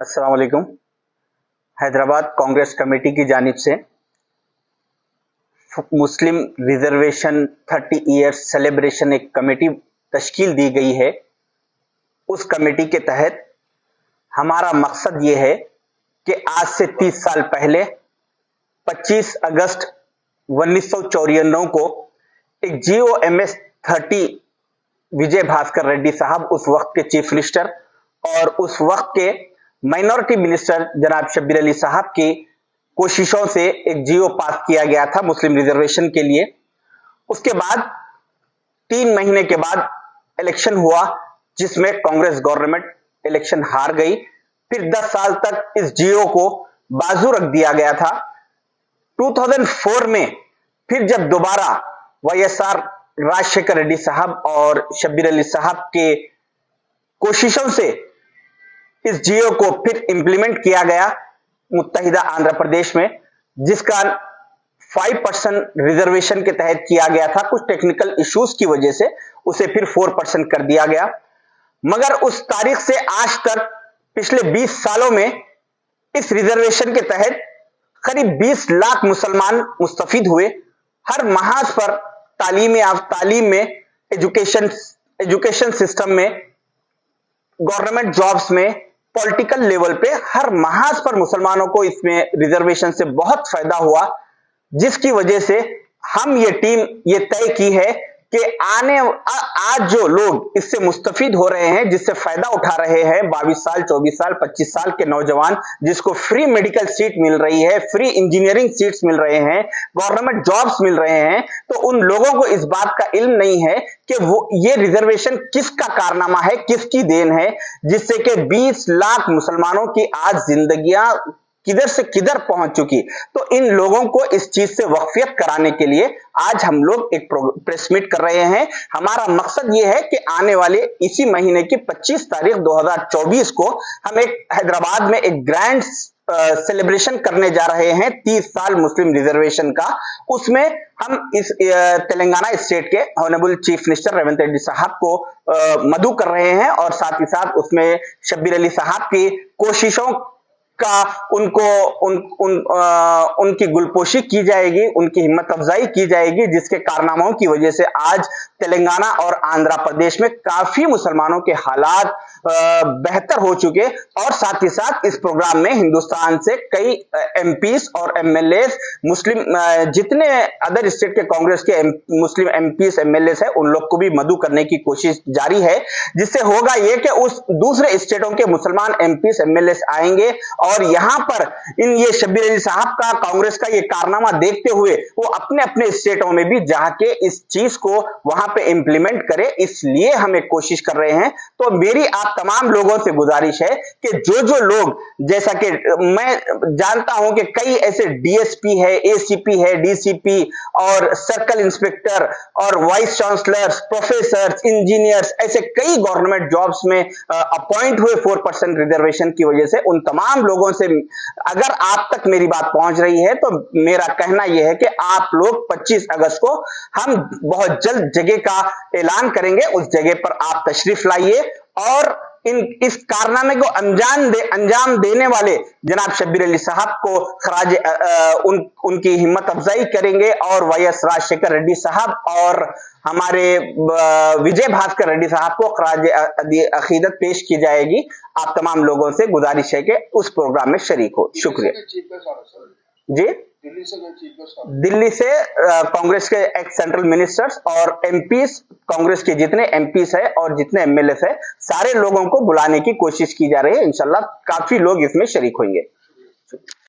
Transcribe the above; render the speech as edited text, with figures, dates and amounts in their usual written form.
अस्सलाम वालेकुम। हैदराबाद कांग्रेस कमेटी की जानिब से मुस्लिम रिजर्वेशन 30 ईयर्स सेलिब्रेशन एक कमेटी तश्कील दी गई है। उस कमेटी के तहत हमारा मकसद ये है कि आज से 30 साल पहले 25 अगस्त 1994 को एक GOMS 30 विजय भास्कर रेड्डी साहब उस वक्त के चीफ मिनिस्टर और उस वक्त के माइनॉरिटी मिनिस्टर जनाब शब्बीर अली साहब की कोशिशों से एक GO पास किया गया था मुस्लिम रिजर्वेशन के लिए। उसके बाद 3 महीने के बाद इलेक्शन हुआ जिसमें कांग्रेस गवर्नमेंट इलेक्शन हार गई। फिर 10 साल तक इस GO को बाजू रख दिया गया था। 2004 में फिर जब दोबारा YSR राजशेखर रेड्डी साहब और शब्बीर अली साहब के कोशिशों से इस GO को फिर इंप्लीमेंट किया गया मुत्तहिदा आंध्र प्रदेश में, जिसका 5% रिजर्वेशन के तहत किया गया था। कुछ टेक्निकल इश्यूज की वजह से उसे फिर 4% कर दिया गया। मगर उस तारीख से आज तक पिछले 20 सालों में इस रिजर्वेशन के तहत करीब 20 लाख मुसलमान मुस्तफीद हुए। हर महाज पर तालीम में, एजुकेशन सिस्टम में, गवर्नमेंट जॉब्स में, पॉलिटिकल लेवल पे हर महाज पर मुसलमानों को इसमें रिजर्वेशन से बहुत फायदा हुआ, जिसकी वजह से हम ये टीम ये तय की है कि आज जो लोग इससे मुस्तफीद हो रहे हैं, जिससे फायदा उठा रहे हैं, 22 साल 24 साल 25 साल के नौजवान जिसको फ्री मेडिकल सीट मिल रही है, फ्री इंजीनियरिंग सीट्स मिल रहे हैं, गवर्नमेंट जॉब्स मिल रहे हैं, तो उन लोगों को इस बात का इल्म नहीं है कि वो ये रिजर्वेशन किसका कारनामा है, किसकी देन है, जिससे कि 20 लाख मुसलमानों की आज जिंदगियां किधर से किधर पहुंच चुकी। तो इन लोगों को इस चीज से वाकफियत कराने के लिए आज हम लोग एक प्रेस मीट कर रहे हैं। हमारा मकसद ये है कि आने वाले इसी महीने की 25 तारीख 2024 को हम एक हैदराबाद में एक ग्रैंड सेलिब्रेशन करने जा रहे हैं 30 साल मुस्लिम रिजर्वेशन का। उसमें हम इस तेलंगाना स्टेट के honourable chief minister Revanth Reddy साहब को मदऊ कर रहे हैं और साथ ही साथ उसमें शब्बीर अली साहब की कोशिशों का उनकी गुलपोशी की जाएगी, उनकी हिम्मत अफजाई की जाएगी, जिसके कारनामों की वजह से आज तेलंगाना और आंध्र प्रदेश में काफी मुसलमानों के हालात बेहतर हो चुके। और साथ ही साथ इस प्रोग्राम में हिंदुस्तान से कई MPs और MLAs मुस्लिम जितने अदर स्टेट के कांग्रेस के मुस्लिम MPs MLAs है उन लोग को भी मदऊ करने की कोशिश जारी है, जिससे होगा ये कि उस दूसरे स्टेटों के मुसलमान MPs MLAs आएंगे और यहां पर ये शब्बीर अली साहब का कांग्रेस का ये कारनामा देखते हुए वो अपने अपने स्टेटों में भी जाके इस चीज को वहां पे इंप्लीमेंट करे, इसलिए हम एक कोशिश कर रहे हैं। तो मेरी आप तमाम लोगों से गुजारिश है कि जो लोग, जैसा कि मैं जानता हूं कि कई ऐसे DSP है, ACP है, DCP और सर्कल इंस्पेक्टर और वाइस चांसलर्स, प्रोफेसर्स, इंजीनियर्स, ऐसे कई गवर्नमेंट जॉब्स में अपॉइंट हुए 4% रिजर्वेशन की वजह से। उन तमाम लोगों से अगर आप तक मेरी बात पहुंच रही है तो मेरा कहना यह है कि आप लोग 25 अगस्त को हम बहुत जल्द जगह का ऐलान करेंगे, उस जगह पर आप तशरीफ लाइए और इस कारनामे को अंजाम देने वाले जनाब शब्बीर अली साहब को खराज उनकी हिम्मत अफजाई करेंगे और YS राजशेखर रेड्डी साहब और हमारे विजय भास्कर रेड्डी साहब को खराज अकीदत पेश की जाएगी। आप तमाम लोगों से गुजारिश है कि उस प्रोग्राम में शरीक हो। शुक्रिया जी। दिल्ली से कांग्रेस के एक्स सेंट्रल मिनिस्टर्स और MPs, कांग्रेस के जितने MPs है और जितने MLAs है, सारे लोगों को बुलाने की कोशिश की जा रही है। इंशाल्लाह काफी लोग इसमें शरीक होंगे।